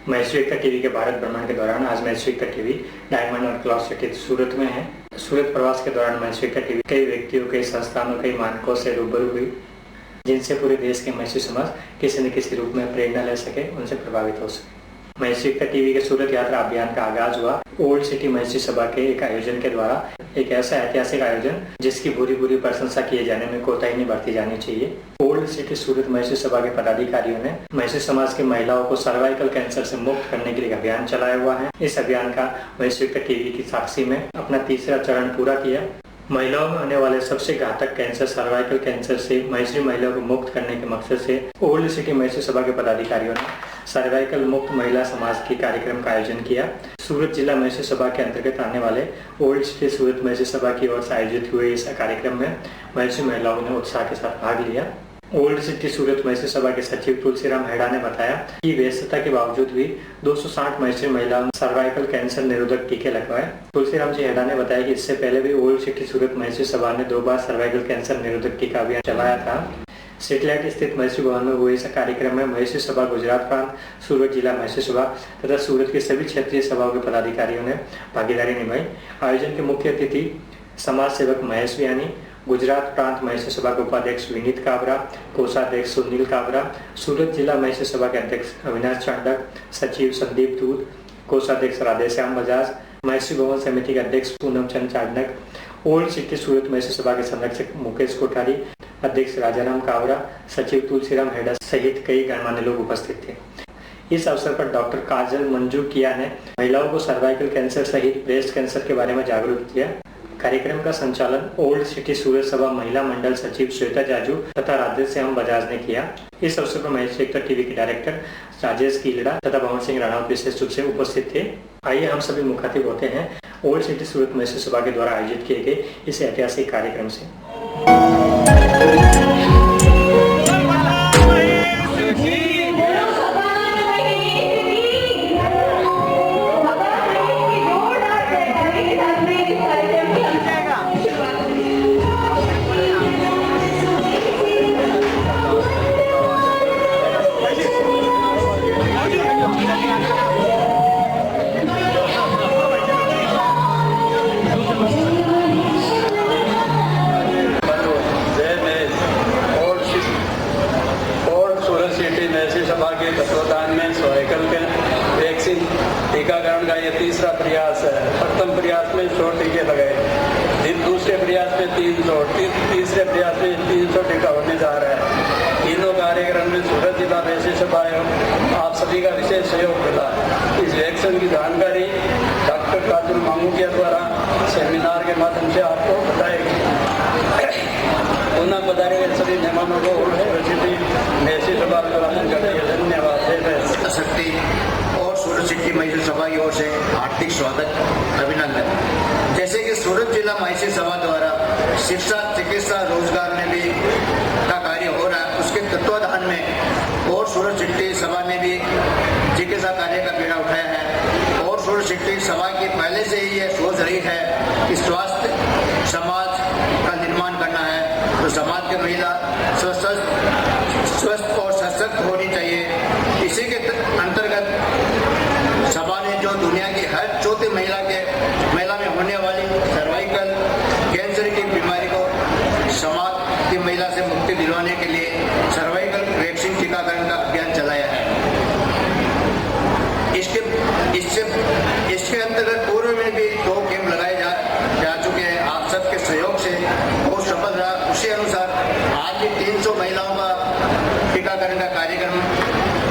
मैं श्री एकता टीवी के भारत भ्रमण के दौरान आज मैं श्री एकता टीवी डायमंड और क्लॉथ सिटी सूरत में है। सूरत प्रवास के दौरान मैं श्री एकता टीवी कई व्यक्तियों, कई संस्थानों, कई मानकों से रूबरू हुई जिनसे पूरे देश के मैत्री समाज किसी न किसी रूप में प्रेरणा ले सके, उनसे प्रभावित हो सके। मैं श्री एकता टीवी के सूरत यात्रा अभियान का आगाज हुआ ओल्ड सिटी मैत्री सभा के एक आयोजन के द्वारा। एक ऐसा ऐतिहासिक आयोजन जिसकी बुरी प्रशंसा किए जाने में कोताही नहीं बरती जानी चाहिए। ओल्ड सिटी सूरत मैत्री सभा के पदाधिकारियों ने मैत्री समाज की महिलाओं को सर्वाइकल कैंसर से मुक्त करने के लिए अभियान चलाया हुआ है। इस अभियान का मैं श्री एकता टीवी की साक्षी में अपना तीसरा चरण पूरा किया। महिलाओं में होने वाले सबसे घातक कैंसर सर्वाइकल कैंसर से मैत्री महिलाओं को मुक्त करने के मकसद से ओल्ड सिटी मैत्री सभा के पदाधिकारियों ने सर्वाइकल मुक्त महिला समाज के कार्यक्रम का आयोजन किया। सूरत जिला मैत्री सभा के अंतर्गत आने वाले ओल्ड सिटी सूरत मैत्री सभा की ओर से आयोजित हुए इस कार्यक्रम में मैत्री महिलाओं ने उत्साह के साथ भाग लिया। ओल्ड सिटी सूरत मैत्री सभा के सचिव तुलसीराम हेड़ा ने बताया कि व्यस्तता के बावजूद भी 260 मैत्री महिलाओं ने सर्वाइकल कैंसर निरोधक टीके लगवाए। तुलसीराम जी हेड़ा ने बताया कि इससे पहले भी ओल्ड सिटी सूरत मैत्री सभा ने 2 बार सर्वाइकल कैंसर निरोधक टीका अभियान चलाया था। सेटेलाइट स्थित मैत्री भवन में हुए इस कार्यक्रम में मैत्री सभा गुजरात प्रांत, सूरत जिला मैत्री सभा तथा सूरत की सभी क्षेत्रीय सभाओं के पदाधिकारियों ने भागीदारी निभाई। आयोजन के मुख्य अतिथि समाज सेवक महेश वियानी, गुजरात प्रांत मैत्री सभा के उपाध्यक्ष विनीत काबरा, कोषाध्यक्ष सुनील काबरा, सूरत जिला मैत्री सभा के अध्यक्ष अविनाश चांडक, सचिव संदीप दूध, कोषाध्यक्ष राधेश्याम बजाज, मैत्री भवन समिति के अध्यक्ष पूनम चंद चांडक, ओल्ड सिटी सूरत मैत्री सभा के संरक्षक मुकेश कोठारी, अध्यक्ष राजाराम कावरा, सचिव तुलसीराम हेड़ा सहित कई गणमान्य लोग उपस्थित थे। इस अवसर पर डॉक्टर काजल मंजू किया ने महिलाओं को सर्वाइकल कैंसर सहित ब्रेस्ट कैंसर के बारे में जागरूक किया। कार्यक्रम का संचालन ओल्ड सिटी सूरत सभा महिला मंडल सचिव श्वेता जाजू तथा राधेश्याम बजाज ने किया। इस अवसर पर मैं श्री एकता टीवी के डायरेक्टर राजेश कीलड़ा तथा भवन सिंह राणा विशेष रूप से उपस्थित थे। आइए हम सभी मुखातिब होते हैं ओल्ड सिटी सूरत मैत्री सभा के द्वारा आयोजित किए गए इस ऐतिहासिक कार्यक्रम से। टीकाकरण का ये तीसरा प्रयास है। प्रथम प्रयास में 100 टीके लगाए, दूसरे प्रयास में 300, तीसरे प्रयास में 300 टीका होने जा रहा है। तीनों कार्यक्रम में सूरत जिला मैत्री सभा आप सभी का विशेष सहयोग मिला। इस वैक्सीन की जानकारी डॉक्टर काजल मांगूकिया द्वारा सेमिनार के माध्यम से आपको बताएगी। पुनः बताने गए सभी मेहमानों को मैत्री सभा अभिवादन करते हैं। धन्यवाद। शक्ति और सूरत सिटी मैत्री सभा की ओर से हार्दिक स्वागत, अभिनंदन। जैसे कि सूरत जिला मैत्री सभा द्वारा शिक्षा, चिकित्सा, रोजगार में भी का कार्य हो रहा है, उसके तत्वाधान में और सूरत सिटी सभा ने भी चिकित्सा कार्य का बीड़ा उठाया है। और सूरत सिटी सभा की पहले से ही यह सोच रही है कि स्वास्थ्य समाज का निर्माण करना है, तो समाज की महिला स्वस्थ और सशक्त होनी चाहिए। इसी के अंतर्गत सभा ने जो दुनिया की हर चौथी महिला में होने वाली सर्वाइकल कैंसर की बीमारी को समाज की महिला से मुक्ति दिलवाने के लिए सर्वाइकल वैक्सीन टीकाकरण का अभियान चलाया है। इसके अंतर्गत पूर्व में भी 2 कैंप लगाए जा चुके हैं। आप सबके सहयोग से बहुत सफल रहा। उसी अनुसार आज भी 300 महिलाओं का टीकाकरण का कार्यक्रम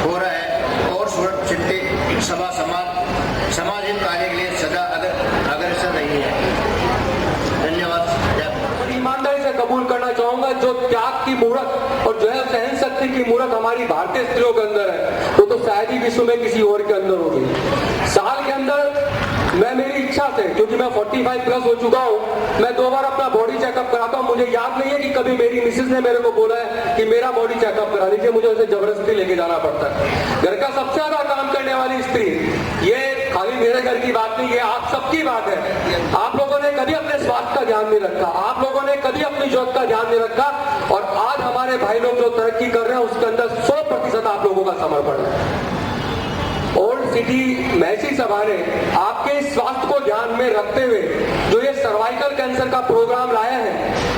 हो रहा है और सूरत सिटी सभा समाजिक कार्य के लिए सदा अग्रसर रही है। धन्यवाद। ईमानदारी से कबूल करना चाहूंगा, जो त्याग की मूर्त और जो है सहन शक्ति की मूर्त हमारी भारतीय स्त्रियों के अंदर है, वो तो शायद ही विश्व में किसी और के अंदर होगी। साल के अंदर मेरी इच्छा से, क्योंकि मैं 45 प्लस हो चुका हूँ, मैं 2 बार अपना बॉडी चेकअप कराता हूँ। मुझे याद नहीं है कि कभी मेरी मिसेज ने मेरे को बोला है कि मेरा बॉडी चेकअप करा लीजिए, मुझे उसे जबरदस्ती लेके जाना पड़ता है। घर का सबसे ज्यादा काम करने वाली स्त्री, ये खाली मेरे घर की बात नहीं, ये आप सबकी बात है। आप लोगों ने कभी अपने स्वास्थ्य का ध्यान नहीं रखा, आप लोगों ने कभी अपनी जॉब का ध्यान नहीं रखा, और आज हमारे भाई लोग जो तरक्की कर रहे हैं उसके अंदर 100% आप लोगों का समर्पण है। ओल्ड सिटी महसी सभा ने आपके स्वास्थ्य को ध्यान में रखते हुए जो ये सर्वाइकल कैंसर का प्रोग्राम लाया है,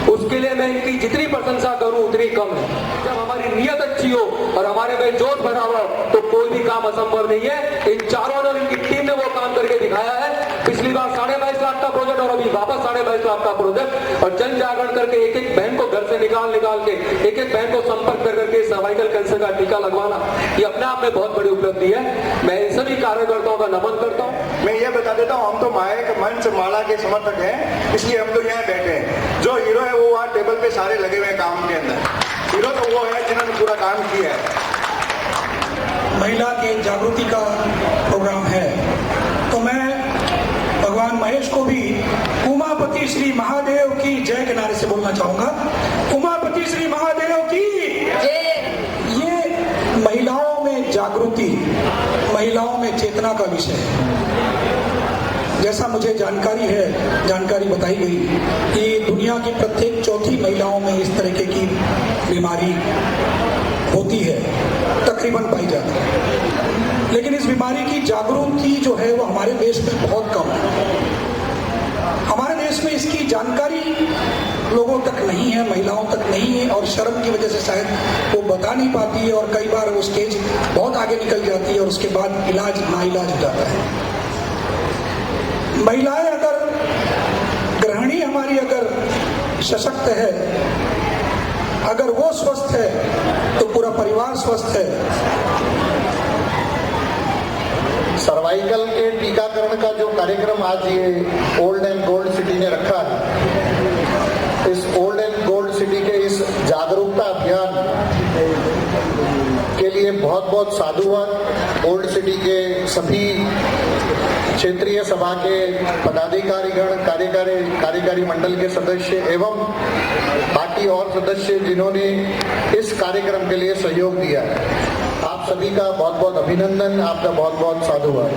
उसके लिए मैं इनकी जितनी प्रशंसा करूं उतनी कम है। जब हमारी नीयत अच्छी हो और हमारे में जोश भरा हुआ तो कोई भी काम असंभव नहीं है। इन चारों ने, इनकी टीम ने वो काम करके दिखाया है। पिछली बार 22.5 लाख का प्रोजेक्ट और अभी वापस 22.5 लाख का प्रोजेक्ट, और जन जागरण करके एक एक बहन को घर से निकाल के एक एक बहन को संपर्क कर करके सर्वाइकल कैंसर का टीका लगवाना, ये अपने आप में बहुत बड़ी उपलब्धि है। मैं इन सभी कार्यकर्ताओं का नमन करता हूँ। मैं ये बता देता हूँ, हम तो मंच माला के समर्थक हैं, इसलिए हम तो यहाँ बैठे हैं। जो हीरो है वो वहाँ टेबल पे सारे लगे हुए हैं काम के अंदर। हीरो तो वो है जिन्होंने पूरा काम किया है। महिला के जागृति का प्रोग्राम है, तो मैं भगवान महेश को भी उमापति श्री महादेव की जय के नारे से बोलना चाहूंगा। उमापति श्री महादेव की जय। ये महिलाओं में जागृति, महिलाओं में चेतना का विषय है। जैसा मुझे जानकारी बताई गई कि दुनिया की प्रत्येक चौथी महिलाओं में इस तरीके की बीमारी होती है, तकरीबन पाई जाती है। लेकिन इस बीमारी की जागृति जो है वो हमारे देश में बहुत कम है। हमारे देश में इसकी जानकारी लोगों तक नहीं है, महिलाओं तक नहीं है, और शर्म की वजह से शायद वो बता नहीं पाती है, और कई बार वो स्टेज बहुत आगे निकल जाती है और उसके बाद इलाज नाइलाज हो जाता है। महिलाएं अगर, गृहिणी हमारी अगर सशक्त है, अगर वो स्वस्थ है तो पूरा परिवार स्वस्थ है। सर्वाइकल के टीकाकरण का जो कार्यक्रम आज ये ओल्ड एंड गोल्ड सिटी ने रखा है, इस ओल्ड एंड गोल्ड सिटी के इस जागरूकता अभियान के लिए बहुत बहुत साधुवाद। ओल्ड सिटी के सभी क्षेत्रीय सभा के पदाधिकारीगण, कार्यकारी मंडल के सदस्य एवं बाकी और सदस्य जिन्होंने इस कार्यक्रम के लिए सहयोग दिया है, आप सभी का बहुत बहुत अभिनंदन, आपका बहुत बहुत साधुवाद।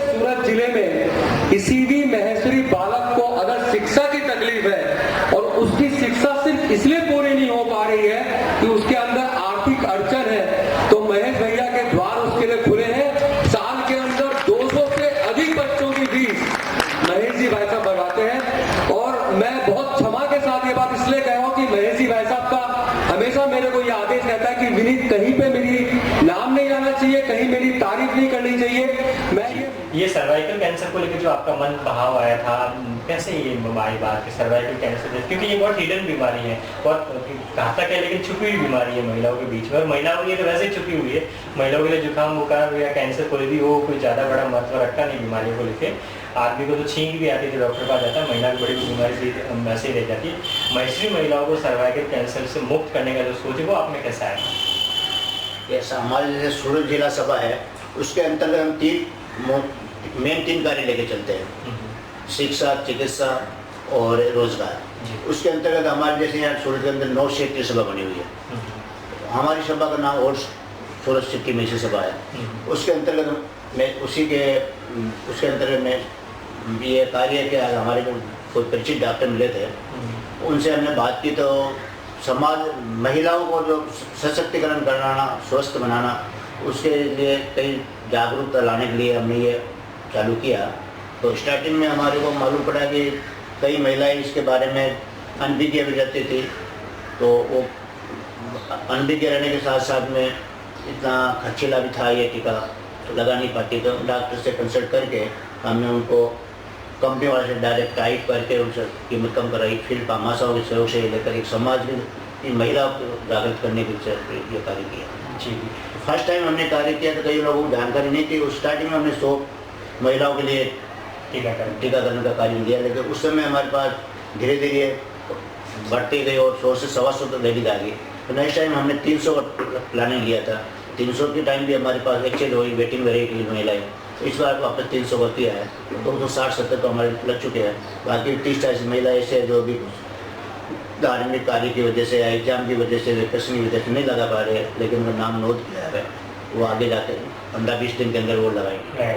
सूरत जिले में किसी भी महेश्वरी बालक को अगर शिक्षा की तकलीफ है और उसकी शिक्षा सिर्फ इसलिए पूरी नहीं हो पा रही है कि उसके अंदर आर्थिक अड़चन है, तो महेश भैया के द्वार उसके लिए खुले हैं। साल के अंदर 200 से अधिक बच्चों की फीस महेश जी भाई साहब भरवाते हैं। और मैं बहुत क्षमा के साथ ये बात इसलिए कह रहा हूँ कि महेश जी भाई साहब का हमेशा मेरे को ये आदेश रहता है कि विनीत कहीं पे मेरी नाम नहीं आना चाहिए, कहीं मेरी तारीफ नहीं करनी चाहिए। मैं ये सर्वाइकल कैंसर को लेकर जो आपका मन बहाव आया था, कैसे ये हमारी बात है सर्वाइकल कैंसर, क्योंकि ये बहुत हिडन बीमारी है, बहुत घातक है, लेकिन छुपी हुई बीमारी है महिलाओं के बीच में। और महिलाओं के लिए तो वैसे छुपी हुई है। महिलाओं के लिए जुकाम बुखार या कैंसर कोई भी हो, कोई ज़्यादा बड़ा महत्व रखता नहीं बीमारियों को लेकर। आदमी को तो छींक भी आती है, डॉक्टर के पास जाता है, महिला की बड़ी बीमारी से वैसे रह जाती है। महेश्वरी महिलाओं को सर्वाइकल कैंसर से मुक्त करने का जो सोच है वो आपने कैसा आया? ऐसा हमारे जैसे सूरत जिला सभा है, उसके अंतर्गत हम तीन कार्य लेके चलते हैं, शिक्षा, चिकित्सा और रोजगार। उसके अंतर्गत हमारे जैसे यहाँ सूरत के अंदर 9 क्षेत्रीय सभा बनी हुई है। हमारी सभा का नाम और सूरत सिटी महसी सभा है। उसके अंतर्गत मैं उसके अंतर्गत में ये कार्य के हमारे कोई परिचित डॉक्टर मिले थे, उनसे हमने बात की तो समाज महिलाओं को जो सशक्तिकरण कराना, स्वस्थ बनाना, उसके लिए कई जागरूकता लाने के लिए हमने ये चालू किया। तो स्टार्टिंग में हमारे को मालूम पड़ा कि कई महिलाएं इसके बारे में अनभिज्ञ भी रहती थी, तो वो अनभिज्ञ रहने के साथ साथ में इतना खर्चीला भी था ये टीका, तो लगा नहीं पाती। तो डॉक्टर से कंसल्ट करके हमने उनको कंपनी वाले से डायरेक्ट टाइप करके उनसे कीमत कम कराई। फिर फार्मासाओं के सहयोग से लेकर एक समाज में महिलाओं को जागृत करने के लिए ये कार्य किया। जी, फर्स्ट टाइम हमने कार्य किया तो कई लोगों को जानकारी नहीं थी। उस स्टार्टिंग में हमने 100 महिलाओं के लिए टीकाकरण का कार्य लिया, लेकिन उस समय हमारे पास धीरे धीरे बढ़ती गई और 100 से 125 तक लेडी आ गई। तो नेक्स्ट टाइम हमने 300 का प्लानिंग लिया था। 300 के टाइम भी हमारे पास एक्सचेंज हुई, वेटिंग में रही महिलाएं। इस बार वापस 300 का किया है, तो 60-70 तो हमारे लग चुके हैं। बाकी 30-40 महिलाएं ऐसे जो भी धार्मिक कार्य की वजह से या एग्जाम की वजह से, वेकेशन की वजह से नहीं लगा पा रहे, लेकिन उनका नाम नोट किया है, वो आगे जाके 15-20 दिन के अंदर वो लगाएंगे।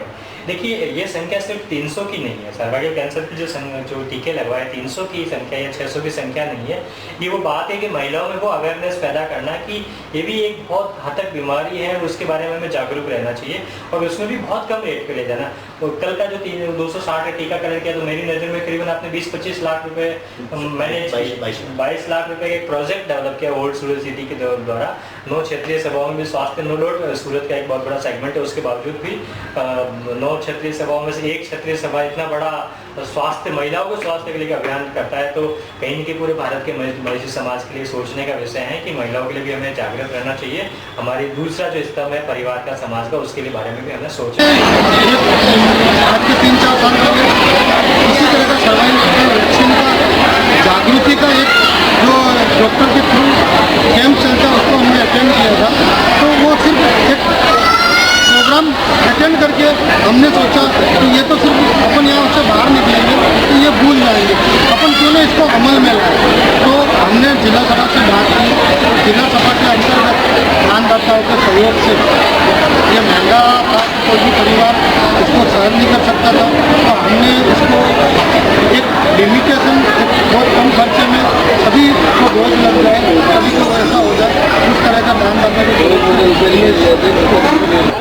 देखिए ये संख्या सिर्फ 300 की नहीं है। सर्वाइकल कैंसर की जो टीके लगवाए 300 की संख्या या 600 की संख्या नहीं है। ये वो बात है कि महिलाओं में वो अवेयरनेस पैदा करना कि ये भी एक बहुत घातक बीमारी है और उसके बारे में हमें जागरूक रहना चाहिए और उसमें भी बहुत कम रेट पे ले जाना। और कल का जो 260 का टीकाकरण किया तो मेरी नज़र में करीबन आपने 20-25 लाख रुपए मैंने 22 लाख रुपए का एक प्रोजेक्ट डेवलप किया ओल्ड सूरत सिटी के द्वारा। 9 क्षेत्रीय सभाओं में भी स्वास्थ्य नो डाउट सूरत का एक बहुत बड़ा सेगमेंट है, उसके बावजूद भी 9 क्षेत्रीय सभाओं में से एक क्षेत्रीय सभा इतना बड़ा स्वास्थ्य महिलाओं को स्वास्थ्य के लिए अभियान करता है। तो कहीं न कहीं पूरे भारत के महिला समाज के लिए सोचने का विषय है कि महिलाओं के लिए भी हमें जागरूक रहना चाहिए। हमारी दूसरा जो स्तंभ है परिवार का, समाज का, उसके लिए बारे में भी हमें सोचना है। आज के 3-4 साल पहले इसी तरह का सर्वाइकल वैक्सीन का जागृति का एक जो डॉक्टर के थ्रू कैंप चलता है उसको हमने अटेंड किया था। तो वो सिर्फ एक प्रोग्राम अटेंड करके हमने सोचा कि ये तो सिर्फ अपन यहाँ से बाहर निकलेंगे तो ये भूल जाएंगे, अपन क्यों ना इसको अमल में लाए। तो हमने जिला सभा से बात की, जिला सभा के अंतर्गत दानदाताओं के सहयोग से ये महंगा था, कोई भी परिवार इसको सहन नहीं कर सकता था, तो हमने इसको एक लिमिटेशन बहुत कम खर्चे में सभी को डोज लग जाए, सभी को ऐसा हो जाए, उस तरह का दानदाता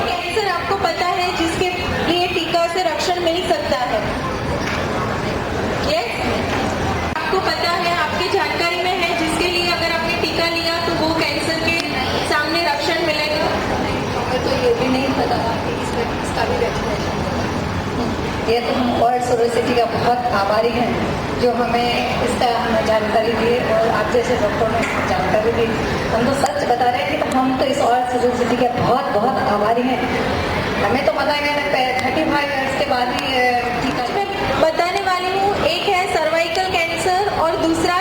कैंसर आपको पता है जिसके लिए टीका से रक्षण मिल सकता है। यस, आपको पता है, आपकी जानकारी में है जिसके लिए अगर आपने टीका लिया तो वो कैंसर के सामने रक्षण मिलेगा। तो ये भी नहीं पता इसका भी वैक्सीनेशन। ये तो हम वर्ल्ड सूरत सिटी का बहुत आभारी हैं जो हमें इसका जानकारी दी और आप जैसे डॉक्टर ने जानकारी दी। हम तो सच बता रहे हैं कि हम तो इस वर्ल्ड सूरत सिटी के बहुत बहुत आभारी हैं। हमें तो पता है 35 ईयर्स के बाद ही टीका। बताने वाली हूँ, एक है सर्वाइकल कैंसर और दूसरा